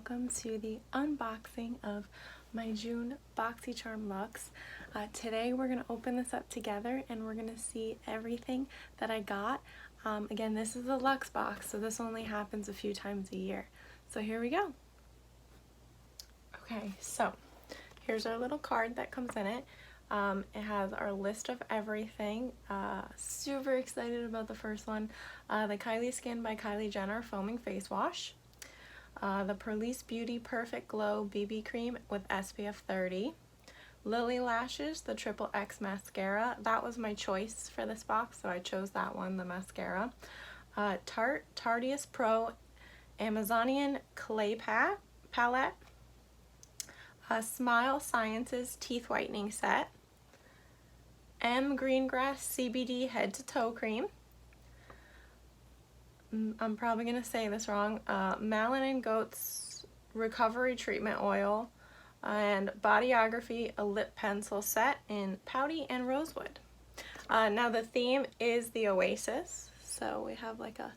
welcome to the unboxing of my June BoxyCharm Luxe. Today we're going to open this up together and we're going to see everything that I got. Again, this is a Luxe box, so this only happens a few times a year. So here we go. Okay, so here's our little card that comes in it. It has our list of everything. Super excited about the first one. The Kylie Skin by Kylie Jenner Foaming Face Wash. The Purlisse Beauty Perfect Glow BB Cream with SPF 30. Lilly Lashes, the XXX Mascara. That was my choice for this box, so I chose that one, the mascara. Tarte Pro Amazonian Clay Palette. Smile Sciences Teeth Whitening Set. M.Greengrass CBD Head to Toe Cream. I'm probably going to say this wrong. Malin and Goetz Recovery Treatment Oil. And Bodyography, a lip pencil set in Pouty and Rosewood. Now the theme is the Oasis, so we have like a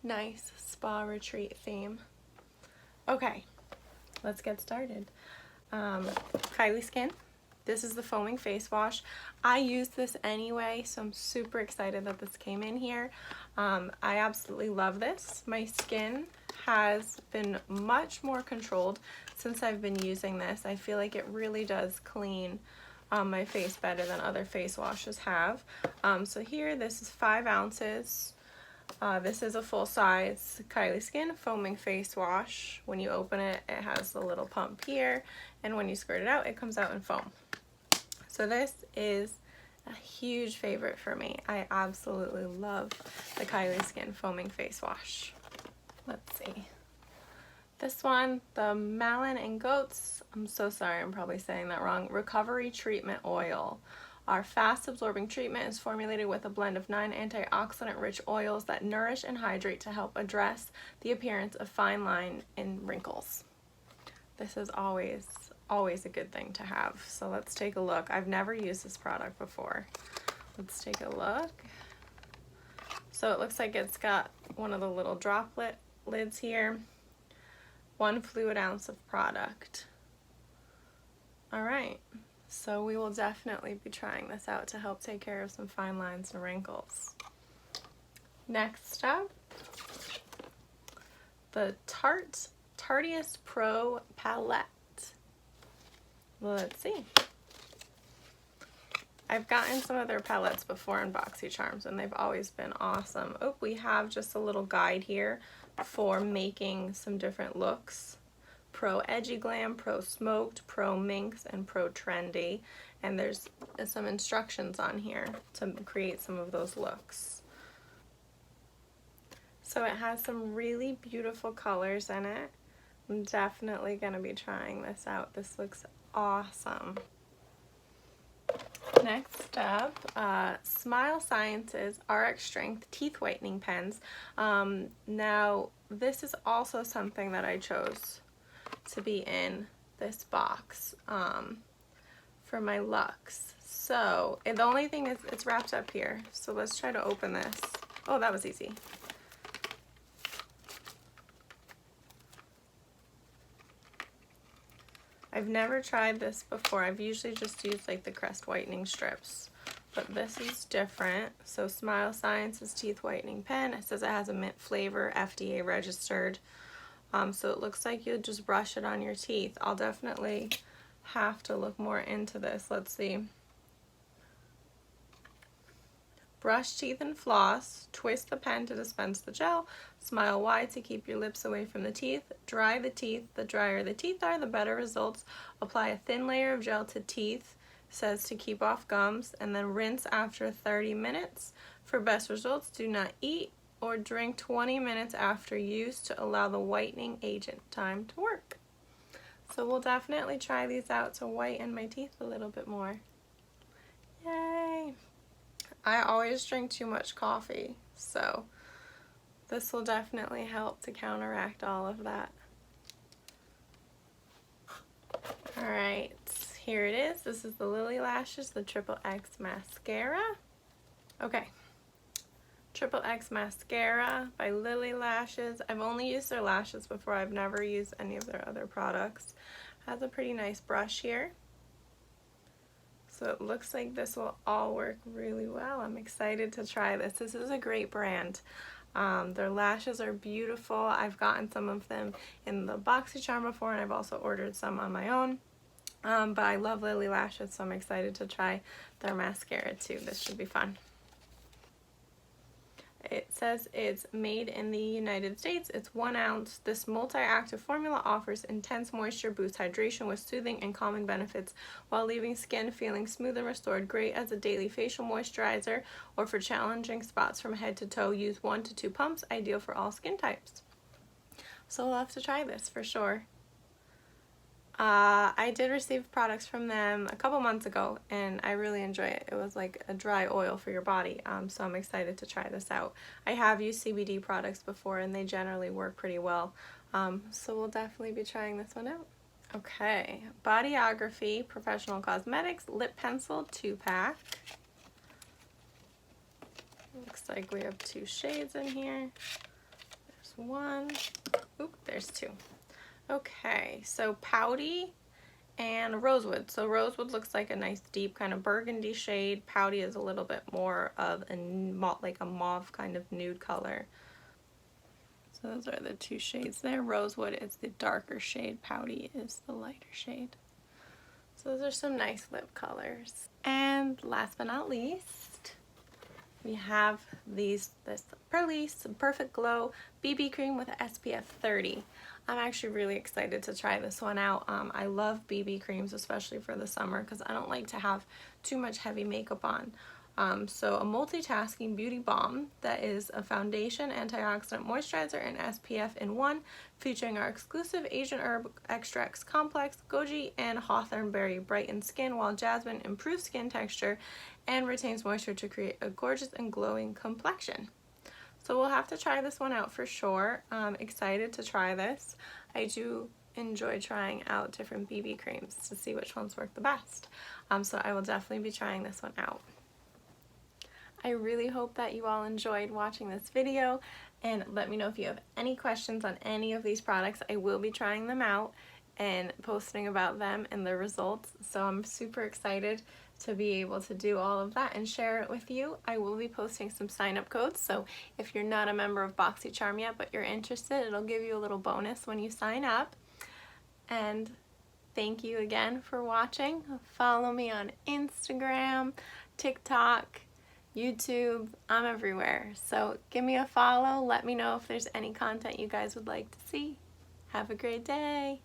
nice spa retreat theme. Okay, let's get started. Kylie Skin. This is the foaming face wash. I use this anyway, so I'm super excited that this came in here. I absolutely love this. My skin has been much more controlled since I've been using this. I feel like it really does clean my face better than other face washes have. So here, this is 5 ounces. This is a full-size Kylie Skin foaming face wash. When you open it, it has the little pump here, and when you squirt it out, it comes out in foam. So this is a huge favorite for me. I absolutely love the Kylie Skin foaming face wash. Let's see. This one, the Malin and Goetz, I'm so sorry, I'm probably saying that wrong, Recovery Treatment Oil. Our fast-absorbing treatment is formulated with a blend of 9 antioxidant-rich oils that nourish and hydrate to help address the appearance of fine line and wrinkles. This is always a good thing to have. So let's take a look. I've never used this product before. Let's take a look. So it looks like it's got one of the little droplet lids here. 1 fluid ounce of product. All right, so we will definitely be trying this out to help take care of some fine lines and wrinkles. Next up, the Tarte Pro Palette. Let's see. I've gotten some of their palettes before in BoxyCharms and they've always been awesome. Oh, we have just a little guide here for making some different looks. Pro Edgy Glam, Pro Smoked, Pro Minx, and Pro Trendy. And there's some instructions on here to create some of those looks. So it has some really beautiful colors in it. I'm definitely going to be trying this out. This looks awesome. Next up, Smile Sciences RX Strength Teeth Whitening Pens. Now, this is also something that I chose to be in this box for my Luxe. So, the only thing is it's wrapped up here. So let's try to open this. Oh, that was easy. I've never tried this before. I've usually just used like the Crest whitening strips, but this is different. So Smile Sciences Teeth Whitening Pen. It says it has a mint flavor, FDA registered. So it looks like you'll just brush it on your teeth. I'll definitely have to look more into this. Let's see. Brush teeth and floss. Twist the pen to dispense the gel. Smile wide to keep your lips away from the teeth. Dry the teeth. The drier the teeth are, the better results. Apply a thin layer of gel to teeth. Says to keep off gums. And then rinse after 30 minutes. For best results, do not eat or drink 20 minutes after use to allow the whitening agent time to work. So we'll definitely try these out to whiten my teeth a little bit more. Yay! I always drink too much coffee, so this will definitely help to counteract all of that. Alright, here it is. This is the Lilly Lashes, the XXX Mascara. Okay, Triple X Mascara by Lilly Lashes. I've only used their lashes before. I've never used any of their other products. Has a pretty nice brush here. So it looks like this will all work really well. I'm excited to try this. This is a great brand. Their lashes are beautiful. I've gotten some of them in the BoxyCharm before, and I've also ordered some on my own. But I love Lilly Lashes, so I'm excited to try their mascara too. This should be fun. It says it's made in the United States. It's 1 ounce. This multi-active formula offers intense moisture, boosts hydration with soothing and calming benefits while leaving skin feeling smooth and restored. Great as a daily facial moisturizer or for challenging spots from head to toe. Use 1 to 2 pumps. Ideal for all skin types. So we'll have to try this for sure. I did receive products from them a couple months ago, and I really enjoy it. It was like a dry oil for your body, so I'm excited to try this out. I have used CBD products before, and they generally work pretty well, so we'll definitely be trying this one out. Okay, Bodyography Professional Cosmetics Lip Pencil 2-pack. Looks like we have 2 shades in here. There's 1. Oop, there's 2. Okay, so Pouty and Rosewood. So Rosewood looks like a nice deep kind of burgundy shade. Pouty is a little bit more of a mauve kind of nude color. So those are the 2 shades there. Rosewood is the darker shade. Pouty is the lighter shade. So those are some nice lip colors. And last but not least, we have this Purlisse Perfect Glow BB Cream with SPF 30. I'm actually really excited to try this one out. I love BB creams, especially for the summer, because I don't like to have too much heavy makeup on. So a multitasking beauty balm that is a foundation, antioxidant, moisturizer, and SPF in one, featuring our exclusive Asian herb extracts complex, goji, and hawthorn berry brighten skin, while jasmine improves skin texture and retains moisture to create a gorgeous and glowing complexion. So we'll have to try this one out for sure. I'm excited to try this. I do enjoy trying out different BB creams to see which ones work the best. So I will definitely be trying this one out. I really hope that you all enjoyed watching this video, and let me know if you have any questions on any of these products. I will be trying them out and posting about them and the results, so I'm super excited to be able to do all of that and share it with you. I will be posting some sign-up codes, so if you're not a member of BoxyCharm yet but you're interested, it'll give you a little bonus when you sign up. And thank you again for watching. Follow me on Instagram, TikTok, YouTube. I'm everywhere, so give me a follow. Let me know if there's any content you guys would like to see. Have a great day.